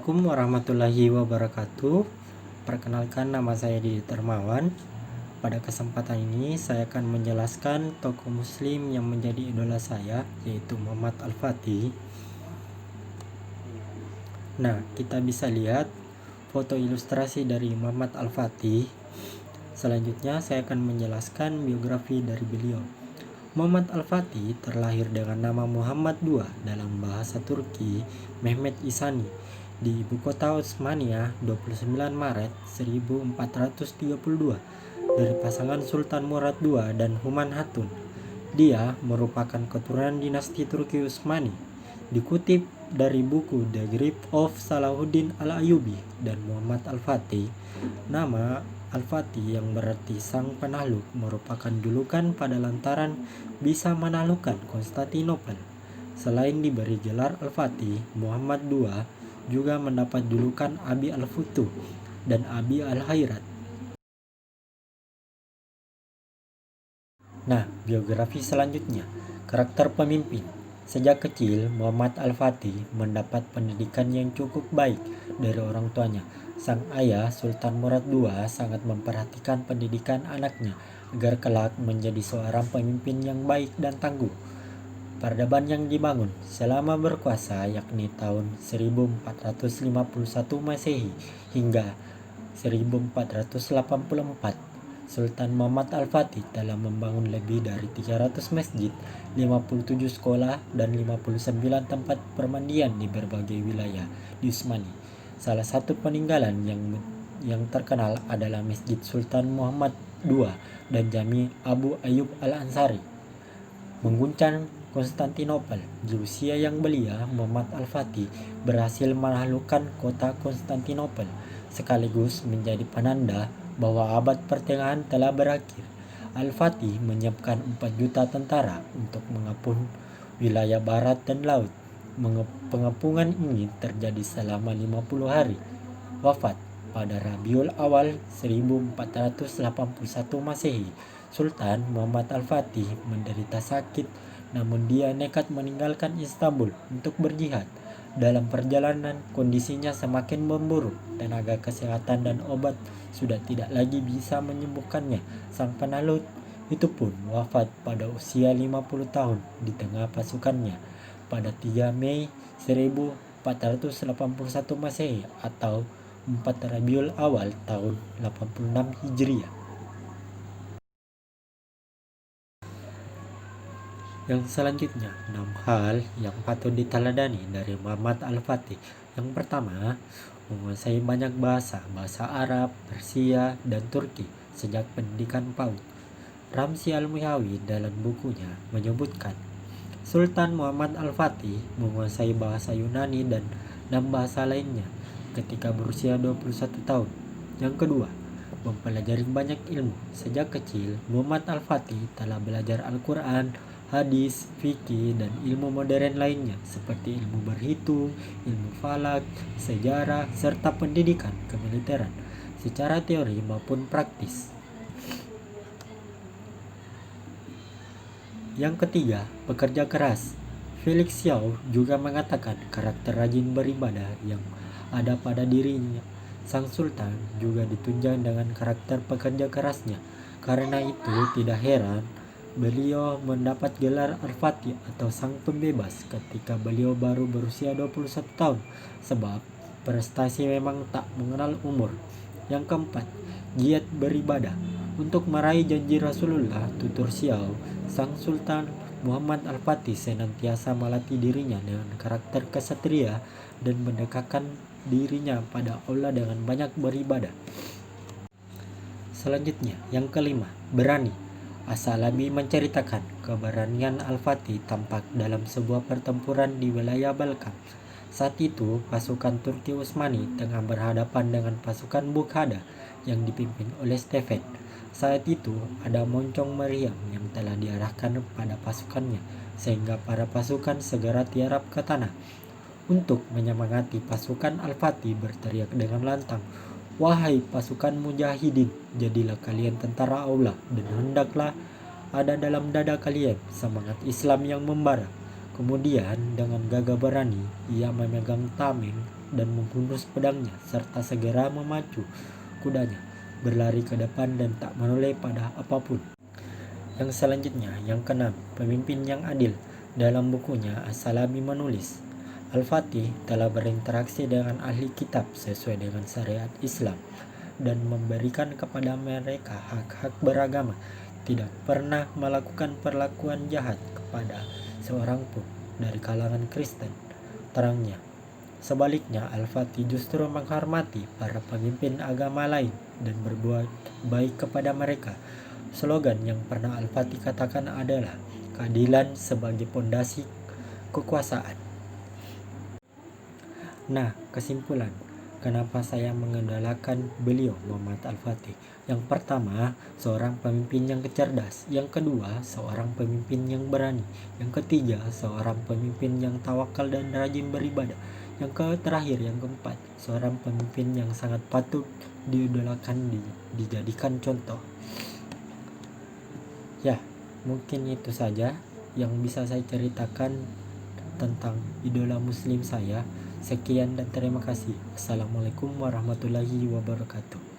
Assalamualaikum warahmatullahi wabarakatuh. Perkenalkan, nama saya Didi Termawan. Pada kesempatan ini saya akan menjelaskan tokoh muslim yang menjadi idola saya, yaitu Muhammad Al-Fatih. Nah, kita bisa lihat foto ilustrasi dari Muhammad Al-Fatih. Selanjutnya saya akan menjelaskan biografi dari beliau. Muhammad Al-Fatih terlahir dengan nama Muhammad II dalam bahasa Turki, Mehmet Isani, di ibu kota Osmania 29 Maret 1432 dari pasangan Sultan Murad II dan Human Hatun. Dia merupakan keturunan dinasti Turki Utsmani. Dikutip dari buku The Grip of Salahuddin Al-Ayyubi dan Muhammad Al-Fatih, nama Al-Fatih yang berarti sang penakluk merupakan julukan pada lantaran bisa menaklukkan Konstantinopel. Selain diberi gelar Al-Fatih, Muhammad II juga mendapat julukan Abi Al-Futuh dan Abi Al-Khairat. Nah, biografi selanjutnya, karakter pemimpin. Sejak kecil, Muhammad Al-Fatih mendapat pendidikan yang cukup baik dari orang tuanya. Sang ayah, Sultan Murad II, sangat memperhatikan pendidikan anaknya agar kelak menjadi seorang pemimpin yang baik dan tangguh. Peradaban yang dibangun selama berkuasa yakni tahun 1451 Masehi hingga 1484, Sultan Muhammad Al-Fatih telah membangun lebih dari 300 masjid, 57 sekolah, dan 59 tempat permandian di berbagai wilayah di Utsmani. Salah satu peninggalan yang terkenal adalah Masjid Sultan Muhammad II dan Jami Abu Ayyub Al-Ansari. Mengguncang Konstantinopel. Di usia yang belia, Muhammad Al-Fatih berhasil menaklukkan kota Konstantinopel, sekaligus menjadi penanda bahwa abad pertengahan telah berakhir. Al-Fatih menyiapkan 4 juta tentara untuk mengepung wilayah barat dan laut. Pengepungan ini terjadi selama 50 hari. Wafat pada Rabiul Awal 1481 Masehi. Sultan Muhammad Al-Fatih menderita sakit, namun dia nekat meninggalkan Istanbul untuk berjihad. Dalam perjalanan, kondisinya semakin memburuk. Tenaga kesehatan dan obat sudah tidak lagi bisa menyembuhkannya. Sang penakluk itu pun wafat pada usia 50 tahun di tengah pasukannya pada 3 Mei 1481 Masehi atau 4 Rabiul Awal tahun 86 Hijriah. Yang selanjutnya, 6 hal yang patut diteladani dari Muhammad Al-Fatih. Yang pertama, menguasai banyak bahasa Arab, Persia, dan Turki sejak pendidikan PAUD. Ramzi Al-Mihawi dalam bukunya menyebutkan, Sultan Muhammad Al-Fatih menguasai bahasa Yunani dan 6 bahasa lainnya ketika berusia 21 tahun. Yang kedua, mempelajari banyak ilmu. Sejak kecil, Muhammad Al-Fatih telah belajar Al-Quran, hadis, fikih, dan ilmu modern lainnya seperti ilmu berhitung, ilmu falak, sejarah, serta pendidikan kemiliteran secara teori maupun praktis. Yang ketiga, pekerja keras. Felix Xiao juga mengatakan karakter rajin beribadah yang ada pada dirinya. Sang Sultan juga ditunjang dengan karakter pekerja kerasnya. Karena itu tidak heran beliau mendapat gelar Al-Fatih atau Sang Pembebas ketika beliau baru berusia 21 tahun, sebab prestasi memang tak mengenal umur. Yang keempat, giat beribadah. Untuk meraih janji Rasulullah, tutur Xiao, Sang Sultan Muhammad Al-Fatih senantiasa melatih dirinya dengan karakter kesatria dan mendekatkan dirinya pada Allah dengan banyak beribadah. Selanjutnya, yang kelima, berani. As-Salabi menceritakan keberanian Al-Fatih tampak dalam sebuah pertempuran di wilayah Balkan. Saat itu, pasukan Turki Utsmani tengah berhadapan dengan pasukan Bukhara yang dipimpin oleh Stephen. Saat itu, ada moncong meriam yang telah diarahkan pada pasukannya, sehingga para pasukan segera tiarap ke tanah. Untuk menyemangati pasukan, Al-Fatih berteriak dengan lantang, "Wahai pasukan mujahidin, jadilah kalian tentara Allah dan hendaklah ada dalam dada kalian semangat Islam yang membara." Kemudian dengan gagah berani ia memegang tameng dan menghunus pedangnya serta segera memacu kudanya, berlari ke depan dan tak menoleh pada apapun. Yang selanjutnya, yang keenam, pemimpin yang adil. Dalam bukunya, As-Salami menulis, Al-Fatih telah berinteraksi dengan ahli kitab sesuai dengan syariat Islam dan memberikan kepada mereka hak-hak beragama, tidak pernah melakukan perlakuan jahat kepada seorang pun dari kalangan Kristen, terangnya. Sebaliknya, Al-Fatih justru menghormati para pemimpin agama lain dan berbuat baik kepada mereka. Slogan yang pernah Al-Fatih katakan adalah keadilan sebagai pondasi kekuasaan. Nah, kesimpulan, kenapa saya mengidolakan beliau, Muhammad Al-Fatih? Yang pertama, seorang pemimpin yang cerdas. Yang kedua, seorang pemimpin yang berani. Yang ketiga, seorang pemimpin yang tawakal dan rajin beribadah. Yang terakhir, yang keempat, seorang pemimpin yang sangat patut diidolakan, dijadikan contoh. Ya, mungkin itu saja yang bisa saya ceritakan tentang idola muslim saya. Sekian dan terima kasih. Assalamualaikum warahmatullahi wabarakatuh.